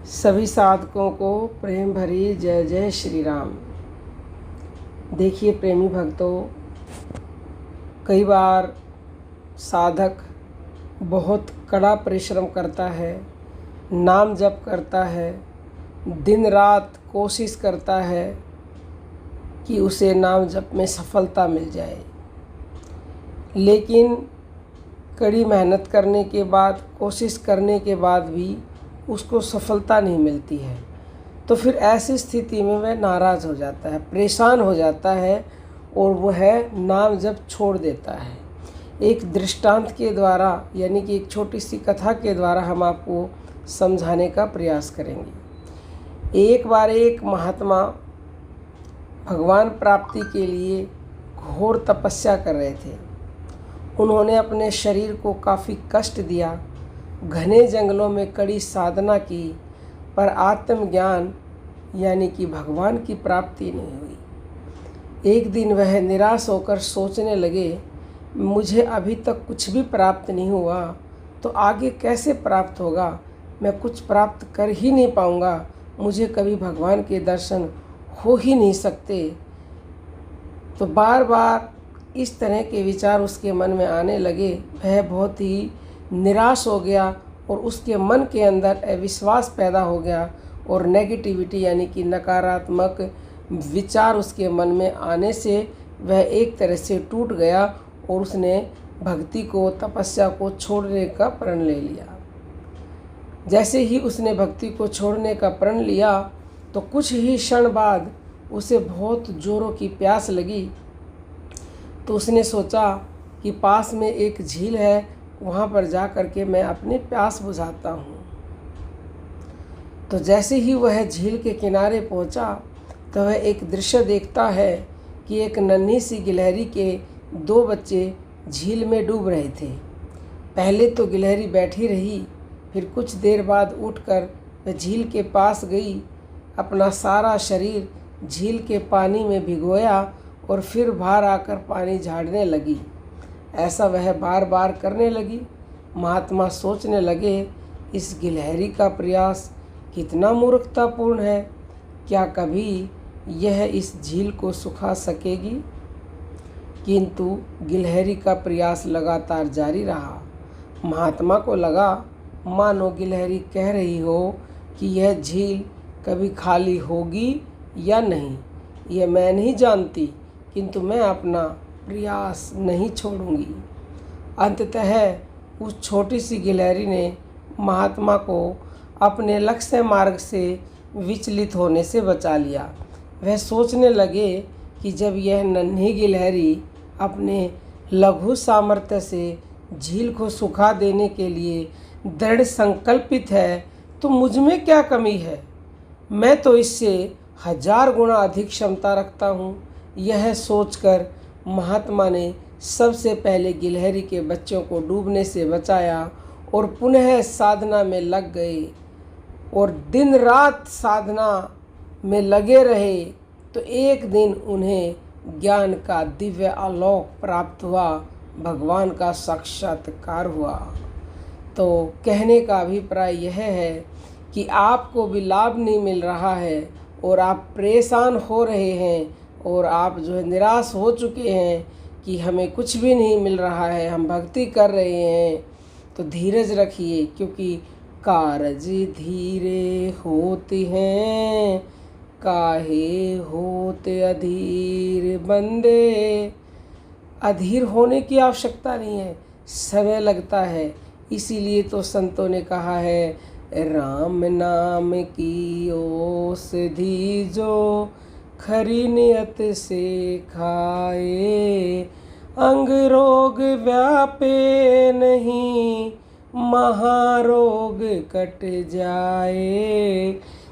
सभी साधकों को प्रेम भरी जय जय श्री राम। देखिए प्रेमी भक्तों, कई बार साधक बहुत कड़ा परिश्रम करता है, नाम जप करता है, दिन रात कोशिश करता है कि उसे नाम जप में सफलता मिल जाए, लेकिन कड़ी मेहनत करने के बाद, कोशिश करने के बाद भी उसको सफलता नहीं मिलती है। तो फिर ऐसी स्थिति में वह नाराज़ हो जाता है, परेशान हो जाता है और वह नाम जप छोड़ देता है। एक दृष्टांत के द्वारा, यानी कि एक छोटी सी कथा के द्वारा हम आपको समझाने का प्रयास करेंगे। एक बार एक महात्मा भगवान प्राप्ति के लिए घोर तपस्या कर रहे थे। उन्होंने अपने शरीर को काफ़ी कष्ट दिया, घने जंगलों में कड़ी साधना की, पर आत्मज्ञान यानी कि भगवान की प्राप्ति नहीं हुई। एक दिन वह निराश होकर सोचने लगे, मुझे अभी तक कुछ भी प्राप्त नहीं हुआ तो आगे कैसे प्राप्त होगा। मैं कुछ प्राप्त कर ही नहीं पाऊँगा, मुझे कभी भगवान के दर्शन हो ही नहीं सकते। तो बार बार इस तरह के विचार उसके मन में आने लगे। वह बहुत ही निराश हो गया और उसके मन के अंदर अविश्वास पैदा हो गया और नेगेटिविटी यानी कि नकारात्मक विचार उसके मन में आने से वह एक तरह से टूट गया और उसने भक्ति को, तपस्या को छोड़ने का प्रण ले लिया। जैसे ही उसने भक्ति को छोड़ने का प्रण लिया तो कुछ ही क्षण बाद उसे बहुत जोरों की प्यास लगी। तो उसने सोचा कि पास में एक झील है, वहाँ पर जा कर के मैं अपनी प्यास बुझाता हूँ। तो जैसे ही वह झील के किनारे पहुँचा तो वह एक दृश्य देखता है कि एक नन्ही सी गिलहरी के 2 बच्चे झील में डूब रहे थे। पहले तो गिलहरी बैठी रही, फिर कुछ देर बाद उठकर वह झील के पास गई, अपना सारा शरीर झील के पानी में भिगोया और फिर बाहर आकर पानी झाड़ने लगी। ऐसा वह बार बार करने लगी। महात्मा सोचने लगे, इस गिलहरी का प्रयास कितना मूर्खतापूर्ण है, क्या कभी यह इस झील को सुखा सकेगी। किंतु गिलहरी का प्रयास लगातार जारी रहा। महात्मा को लगा मानो गिलहरी कह रही हो कि यह झील कभी खाली होगी या नहीं, यह मैं नहीं जानती, किंतु मैं अपना प्रयास नहीं छोड़ूंगी। अंततः उस छोटी सी गिलहरी ने महात्मा को अपने लक्ष्य मार्ग से विचलित होने से बचा लिया। वह सोचने लगे कि जब यह नन्ही गिलहरी अपने लघु सामर्थ्य से झील को सुखा देने के लिए दृढ़ संकल्पित है तो मुझ में क्या कमी है। मैं तो इससे 1000 गुना अधिक क्षमता रखता हूँ। यह सोचकर महात्मा ने सबसे पहले गिलहरी के बच्चों को डूबने से बचाया और पुनः साधना में लग गए और दिन रात साधना में लगे रहे। तो एक दिन उन्हें ज्ञान का दिव्य आलोक प्राप्त हुआ, भगवान का साक्षात्कार हुआ। तो कहने का अभिप्राय यह है कि आपको भी लाभ नहीं मिल रहा है और आप परेशान हो रहे हैं और आप जो है निराश हो चुके हैं कि हमें कुछ भी नहीं मिल रहा है, हम भक्ति कर रहे हैं, तो धीरज रखिए, क्योंकि कारज धीरे होते हैं, काहे होते अधीर बंदे। अधीर होने की आवश्यकता नहीं है, समय लगता है। इसीलिए तो संतों ने कहा है, राम नाम की औषधि जो खरी नियत से खाए, अंग रोग व्यापे नहीं, महारोग कट जाए।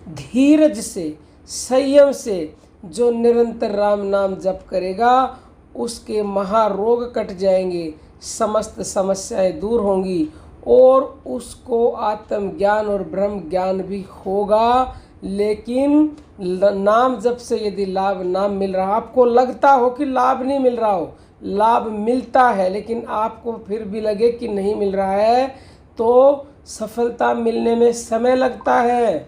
धीरज से, संयम से जो निरंतर राम नाम जप करेगा उसके महारोग कट जाएंगे, समस्त समस्याएं दूर होंगी और उसको आत्मज्ञान और ब्रह्म ज्ञान भी होगा। लेकिन नाम जप से यदि लाभ ना मिल रहा, आपको लगता हो कि लाभ नहीं मिल रहा हो, लाभ मिलता है लेकिन आपको फिर भी लगे कि नहीं मिल रहा है, तो सफलता मिलने में समय लगता है।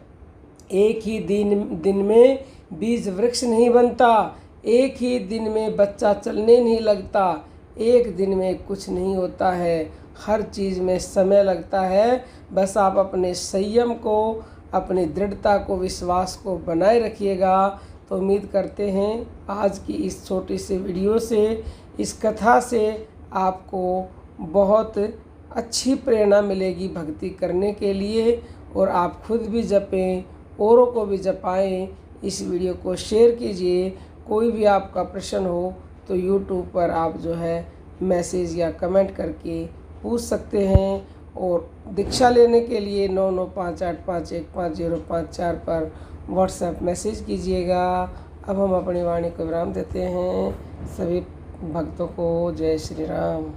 एक ही दिन में बीज वृक्ष नहीं बनता, एक ही दिन में बच्चा चलने नहीं लगता, एक दिन में कुछ नहीं होता है, हर चीज़ में समय लगता है। बस आप अपने संयम को, अपनी दृढ़ता को, विश्वास को बनाए रखिएगा। तो उम्मीद करते हैं आज की इस छोटी सी वीडियो से, इस कथा से आपको बहुत अच्छी प्रेरणा मिलेगी भक्ति करने के लिए, और आप खुद भी जपें, औरों को भी जपाएं। इस वीडियो को शेयर कीजिए। कोई भी आपका प्रश्न हो तो यूट्यूब पर आप जो है मैसेज या कमेंट करके पूछ सकते हैं, और दीक्षा लेने के लिए 9958515054 पर व्हाट्सएप मैसेज कीजिएगा। अब हम अपनी वाणी को विराम देते हैं। सभी भक्तों को जय श्री राम।